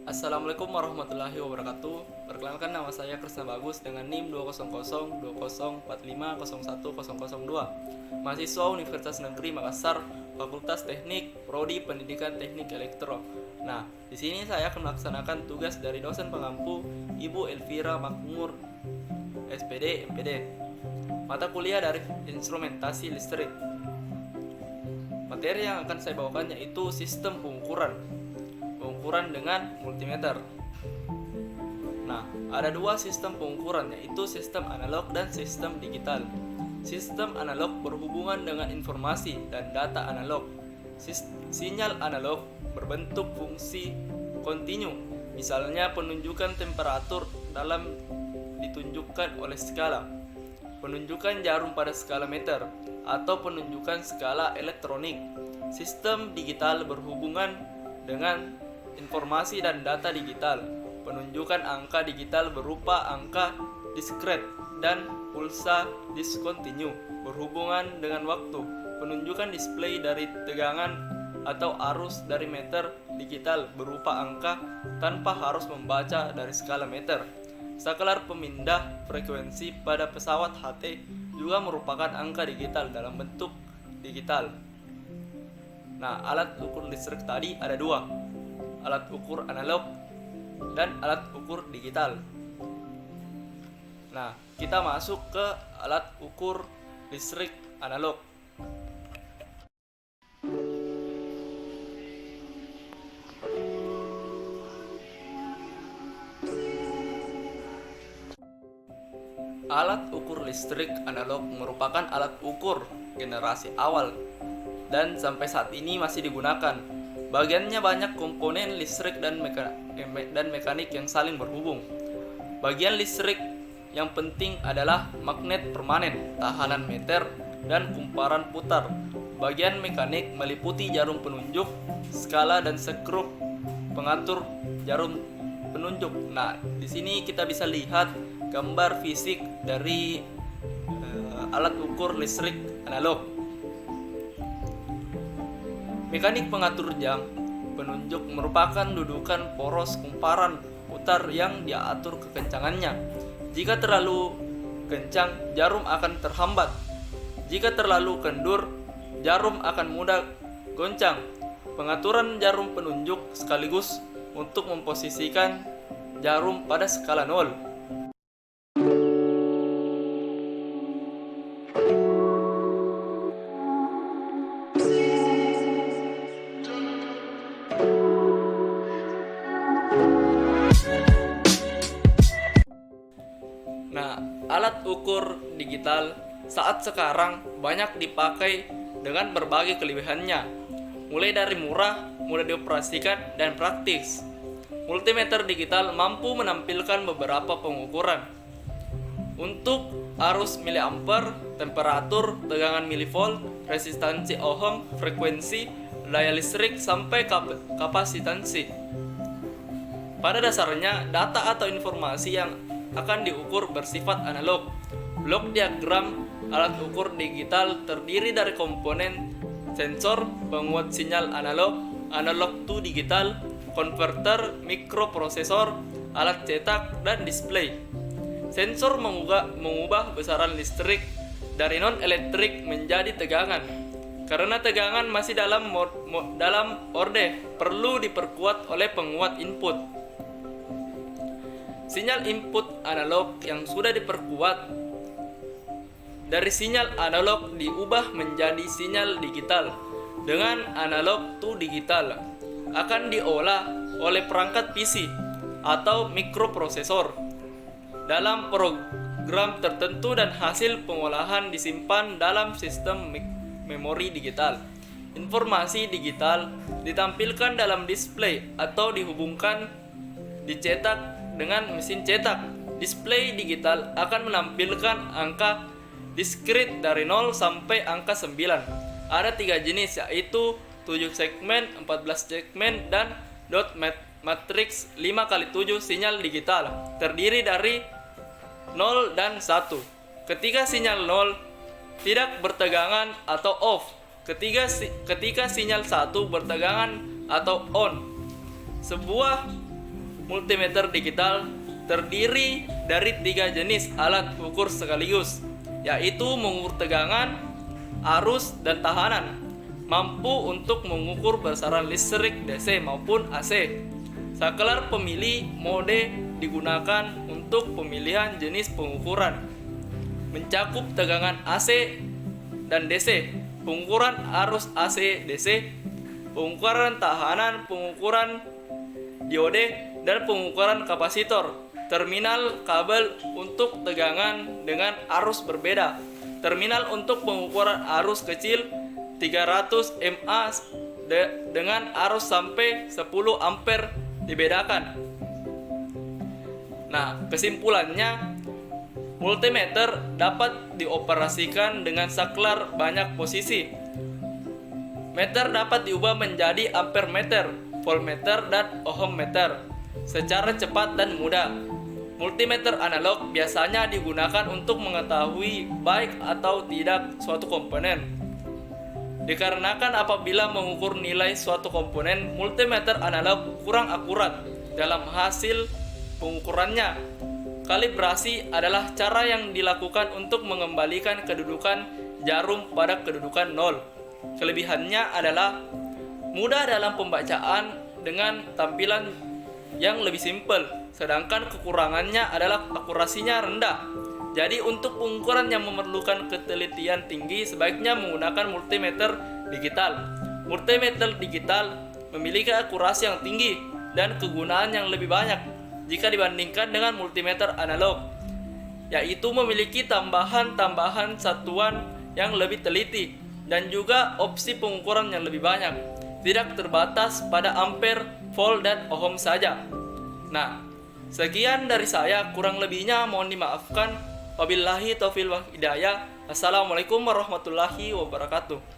Assalamualaikum warahmatullahi wabarakatuh. Perkenalkan, nama saya Krisna Bagus dengan NIM 2002045010002. Mahasiswa Universitas Negeri Makassar, Fakultas Teknik, Prodi Pendidikan Teknik Elektro. Nah, di sini saya akan melaksanakan tugas dari dosen pengampu Ibu Elvira Makmur, SPD MPD. Mata kuliah dari instrumentasi listrik. Materi yang akan saya bawakan yaitu sistem pengukuran dengan multimeter. Nah, ada dua sistem pengukuran, yaitu sistem analog dan sistem digital. Sistem analog berhubungan dengan informasi dan data analog. Sinyal analog berbentuk fungsi kontinu, misalnya penunjukan temperatur dalam ditunjukkan oleh skala, penunjukan jarum pada skala meter, atau penunjukan skala elektronik. Sistem digital berhubungan dengan informasi dan data digital. Penunjukan angka digital berupa angka diskret dan pulsa diskontinu berhubungan dengan waktu. Penunjukan display dari tegangan atau arus dari meter digital berupa angka tanpa harus membaca dari skala meter. Saklar pemindah frekuensi pada pesawat HT juga merupakan angka digital dalam bentuk digital. Nah, alat ukur listrik tadi ada dua, alat ukur analog dan alat ukur digital. Nah, kita masuk ke alat ukur listrik analog. Alat ukur listrik analog merupakan alat ukur generasi awal dan sampai saat ini masih digunakan. Bagiannya banyak komponen listrik dan mekanik yang saling berhubung. Bagian listrik yang penting adalah magnet permanen, tahanan meter, dan kumparan putar. Bagian mekanik meliputi jarum penunjuk, skala, dan skrup pengatur jarum penunjuk. Nah, di sini kita bisa lihat gambar fisik dari alat ukur listrik analog. Mekanik pengatur jam penunjuk merupakan dudukan poros kumparan putar yang diatur kekencangannya. Jika terlalu kencang, jarum akan terhambat. Jika terlalu kendur, jarum akan mudah goncang. Pengaturan jarum penunjuk sekaligus untuk memposisikan jarum pada skala 0. Nah, alat ukur digital saat sekarang banyak dipakai dengan berbagai kelebihannya, mulai dari murah, mudah dioperasikan, dan praktis. Multimeter digital mampu menampilkan beberapa pengukuran untuk arus miliampere, temperatur, tegangan milivolt, resistansi ohm, frekuensi, daya listrik, sampai kapasitansi. Pada dasarnya, data atau informasi yang akan diukur bersifat analog. Blok diagram alat ukur digital terdiri dari komponen sensor, penguat sinyal analog to digital, konverter, mikroprosesor, alat cetak, dan display. Sensor mengubah besaran listrik dari non-elektrik menjadi tegangan. Karena tegangan masih dalam orde, perlu diperkuat oleh penguat input. Sinyal input analog yang sudah diperkuat dari sinyal analog diubah menjadi sinyal digital dengan analog to digital, akan diolah oleh perangkat PC atau mikroprosesor dalam program tertentu dan hasil pengolahan disimpan dalam sistem memori digital. Informasi digital ditampilkan dalam display atau dicetak dengan mesin cetak. Display digital akan menampilkan angka diskrit dari 0 sampai angka 9. Ada 3 jenis, yaitu 7 segmen, 14 segmen, dan dot matrix 5x7 sinyal digital, terdiri dari 0 dan 1. Ketika sinyal 0 tidak bertegangan atau off. Ketika sinyal 1 bertegangan atau on. Sebuah multimeter digital terdiri dari 3 jenis alat ukur sekaligus, yaitu mengukur tegangan, arus, dan tahanan, mampu untuk mengukur besaran listrik DC maupun AC. Saklar pemilih mode digunakan untuk pemilihan jenis pengukuran, mencakup tegangan AC dan DC, pengukuran arus AC DC, pengukuran tahanan, pengukuran diode, dan pengukuran kapasitor. Terminal kabel untuk tegangan dengan arus berbeda. Terminal untuk pengukuran arus kecil 300 mA dengan arus sampai 10 ampere dibedakan. Nah, kesimpulannya, multimeter dapat dioperasikan dengan saklar banyak posisi. Meter dapat diubah menjadi ampere meter, voltmeter, dan ohm meter secara cepat dan mudah. Multimeter analog biasanya digunakan untuk mengetahui baik atau tidak suatu komponen. Dikarenakan apabila mengukur nilai suatu komponen, multimeter analog kurang akurat dalam hasil pengukurannya. Kalibrasi adalah cara yang dilakukan untuk mengembalikan kedudukan jarum pada kedudukan 0. Kelebihannya adalah mudah dalam pembacaan dengan tampilan yang lebih simpel, sedangkan kekurangannya adalah akurasinya rendah. Jadi untuk pengukuran yang memerlukan ketelitian tinggi sebaiknya menggunakan multimeter digital. Multimeter digital memiliki akurasi yang tinggi dan kegunaan yang lebih banyak jika dibandingkan dengan multimeter analog, yaitu memiliki tambahan-tambahan satuan yang lebih teliti dan juga opsi pengukuran yang lebih banyak, tidak terbatas pada ampere, volt, dan ohm saja. Nah, sekian dari saya, kurang lebihnya mohon dimaafkan. Wabillahi taufiq wal hidayah. Assalamualaikum warahmatullahi wabarakatuh.